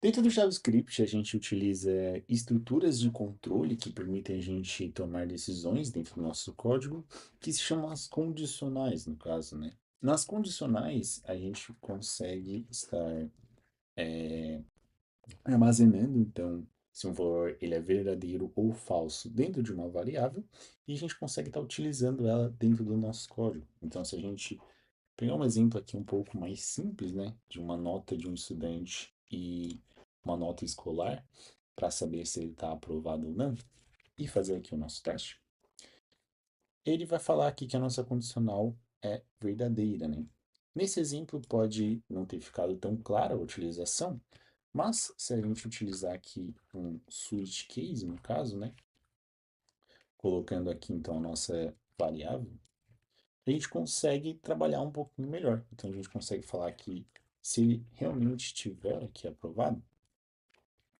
Dentro do JavaScript, a gente utiliza estruturas de controle que permitem a gente tomar decisões dentro do nosso código, que se chamam as condicionais, no caso, né? Nas condicionais, a gente consegue estar armazenando, então, se um valor ele é verdadeiro ou falso dentro de uma variável, e a gente consegue estar utilizando ela dentro do nosso código. Então, se a gente pegar um exemplo aqui um pouco mais simples, né, de uma nota de um estudante e uma nota escolar, para saber se ele está aprovado ou não, e fazer aqui o nosso teste, ele vai falar aqui que a nossa condicional é verdadeira, né? Nesse exemplo pode não ter ficado tão clara a utilização, mas se a gente utilizar aqui um switch case, no caso, né, colocando aqui então a nossa variável, a gente consegue trabalhar um pouquinho melhor. Então a gente consegue falar que se ele realmente estiver aqui aprovado,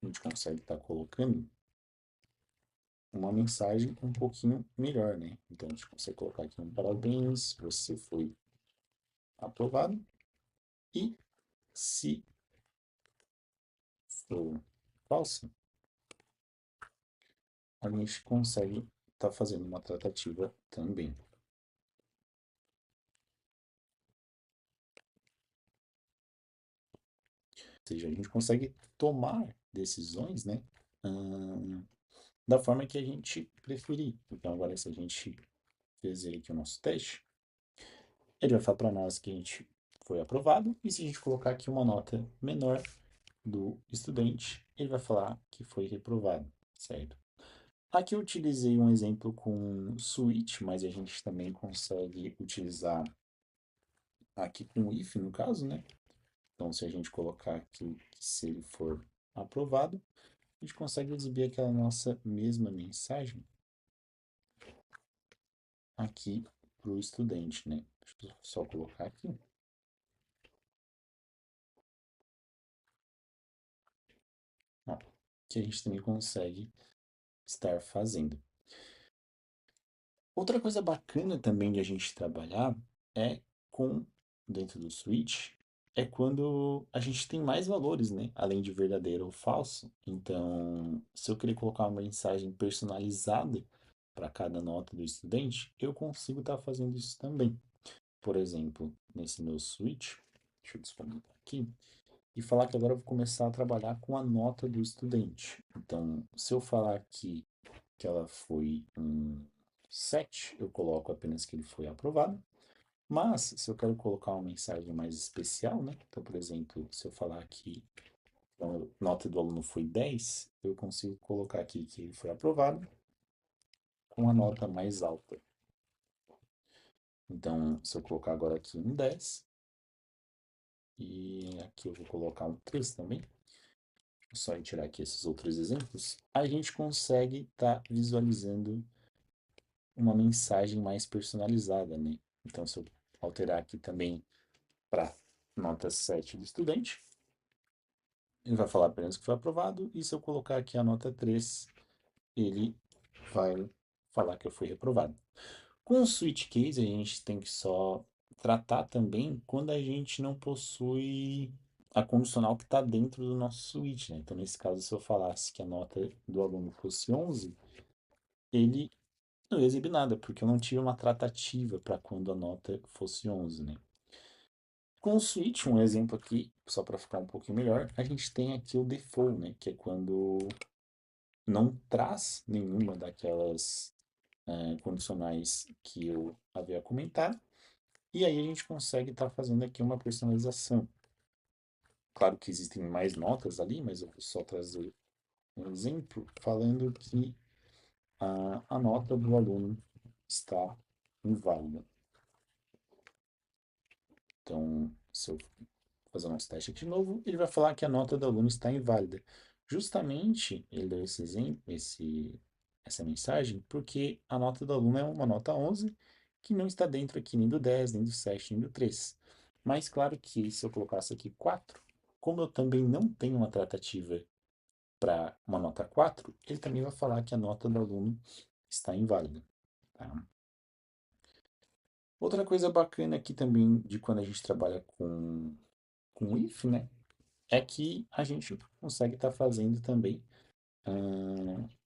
a gente consegue estar colocando uma mensagem um pouquinho melhor, né? Então a gente consegue colocar aqui um parabéns, você foi aprovado. E se for falso, a gente consegue estar fazendo uma tratativa também. Ou seja, a gente consegue tomar decisões, né? hum, da forma que a gente preferir. Então, agora, se a gente fizer aqui o nosso teste, ele vai falar para nós que a gente foi aprovado, e se a gente colocar aqui uma nota menor do estudante, ele vai falar que foi reprovado, certo? Aqui eu utilizei um exemplo com switch, mas a gente também consegue utilizar aqui com if, no caso, né? Então, se a gente colocar aqui que se ele for aprovado, a gente consegue exibir aquela nossa mesma mensagem aqui para o estudante, né? Deixa eu só colocar aqui. Ó, que a gente também consegue estar fazendo. Outra coisa bacana também de a gente trabalhar é com, dentro do switch, é quando a gente tem mais valores, né? Além de verdadeiro ou falso. Então, se eu querer colocar uma mensagem personalizada para cada nota do estudante, eu consigo estar fazendo isso também. Por exemplo, nesse meu switch, deixa eu disponibilizar aqui, e falar que agora eu vou começar a trabalhar com a nota do estudante. Então, se eu falar aqui que ela foi um 7, eu coloco apenas que ele foi aprovado. Mas, se eu quero colocar uma mensagem mais especial, né? Então, por exemplo, se eu falar que a nota do aluno foi 10, eu consigo colocar aqui que ele foi aprovado com a nota mais alta. Então, se eu colocar agora aqui um 10, e aqui eu vou colocar um 3 também, só tirar aqui esses outros exemplos, a gente consegue estar visualizando uma mensagem mais personalizada, né? Então, se eu alterar aqui também para nota 7 do estudante, ele vai falar apenas que foi aprovado, e se eu colocar aqui a nota 3, ele vai falar que eu fui reprovado. Com o switch case, a gente tem que só tratar também quando a gente não possui a condicional que está dentro do nosso switch, né? Então, nesse caso, se eu falasse que a nota do aluno fosse 11, ele não ia exibir nada, porque eu não tive uma tratativa para quando a nota fosse 11, né? Com o switch, um exemplo aqui, só para ficar um pouquinho melhor, a gente tem aqui o default, né? Que é quando não traz nenhuma daquelas condicionais que eu havia comentado. E aí a gente consegue estar fazendo aqui uma personalização. Claro que existem mais notas ali, mas eu vou só trazer um exemplo falando que a nota do aluno está inválida. Então, se eu fazer nosso teste aqui de novo, ele vai falar que a nota do aluno está inválida. Justamente ele deu esse exemplo, essa mensagem, porque a nota do aluno é uma nota 11, que não está dentro aqui nem do 10, nem do 7, nem do 3. Mas claro que se eu colocasse aqui 4, como eu também não tenho uma tratativa para uma nota 4, ele também vai falar que a nota do aluno está inválida. Tá? Outra coisa bacana aqui também de quando a gente trabalha com if, né? é que a gente consegue estar fazendo também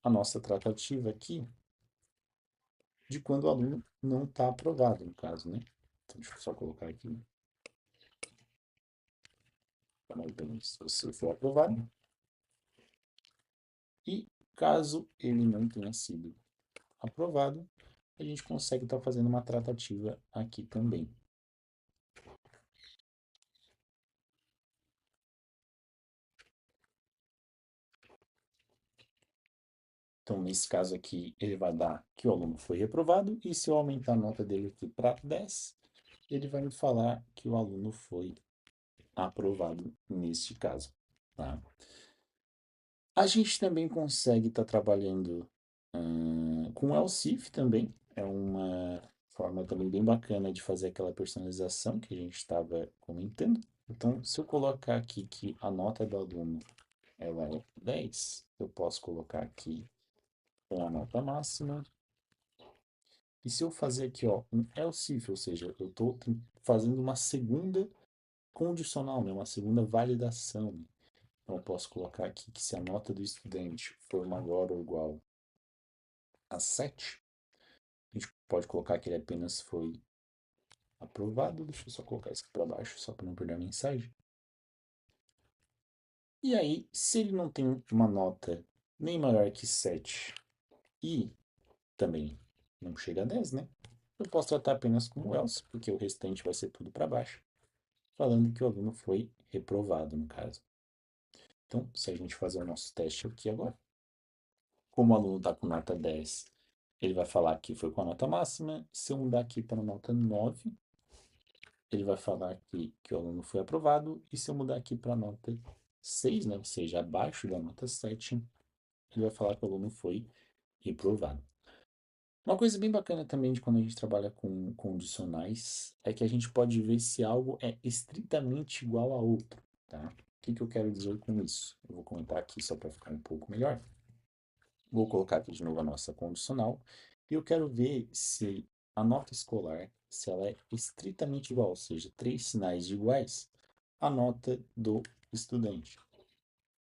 a nossa tratativa aqui de quando o aluno não está aprovado, no caso, né? Então, deixa eu só colocar aqui. Então, se você for aprovado. E caso ele não tenha sido aprovado, a gente consegue estar fazendo uma tratativa aqui também. Então, nesse caso aqui, ele vai dar que o aluno foi reprovado, e se eu aumentar a nota dele aqui para 10, ele vai me falar que o aluno foi aprovado neste caso, tá? A gente também consegue estar trabalhando com o Elsif também, é uma forma também bem bacana de fazer aquela personalização que a gente estava comentando. Então, se eu colocar aqui que a nota do aluno ela é 10, eu posso colocar aqui com a nota máxima. E se eu fazer aqui, ó, um else if, ou seja, eu estou fazendo uma segunda condicional, né, uma segunda validação. Né? Então, eu posso colocar aqui que se a nota do estudante for maior ou igual a 7, a gente pode colocar que ele apenas foi aprovado. Deixa eu só colocar isso aqui para baixo, só para não perder a mensagem. E aí, se ele não tem uma nota nem maior que 7 e também não chega a 10, né? Eu posso tratar apenas como else, porque o restante vai ser tudo para baixo, falando que o aluno foi reprovado, no caso. Então, se a gente fazer o nosso teste aqui agora, como o aluno está com nota 10, ele vai falar que foi com a nota máxima. Se eu mudar aqui para a nota 9, ele vai falar que o aluno foi aprovado. E se eu mudar aqui para a nota 6, né, ou seja, abaixo da nota 7, ele vai falar que o aluno foi reprovado. Uma coisa bem bacana também de quando a gente trabalha com condicionais é que a gente pode ver se algo é estritamente igual a outro, tá? O que eu quero dizer com isso? Eu vou comentar aqui só para ficar um pouco melhor. Vou colocar aqui de novo a nossa condicional e eu quero ver se a nota escolar, se ela é estritamente igual, ou seja, três sinais iguais à nota do estudante.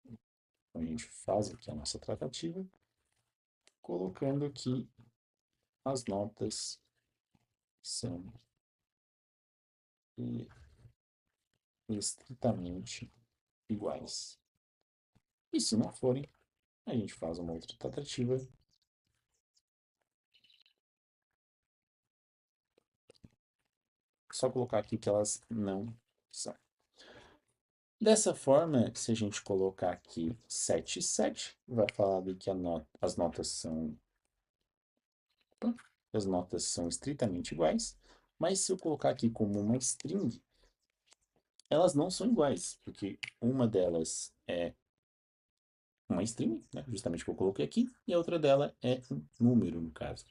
Então a gente faz aqui a nossa tratativa, colocando aqui as notas são estritamente iguais. E se não forem, a gente faz uma outra tratativa. Só colocar aqui que elas não são. Dessa forma, se a gente colocar aqui 7 e 7, vai falar de que as notas são. Opa, as notas são estritamente iguais. Mas se eu colocar aqui como uma string, elas não são iguais, porque uma delas é uma string, né, justamente que eu coloquei aqui, e a outra dela é um número, no caso.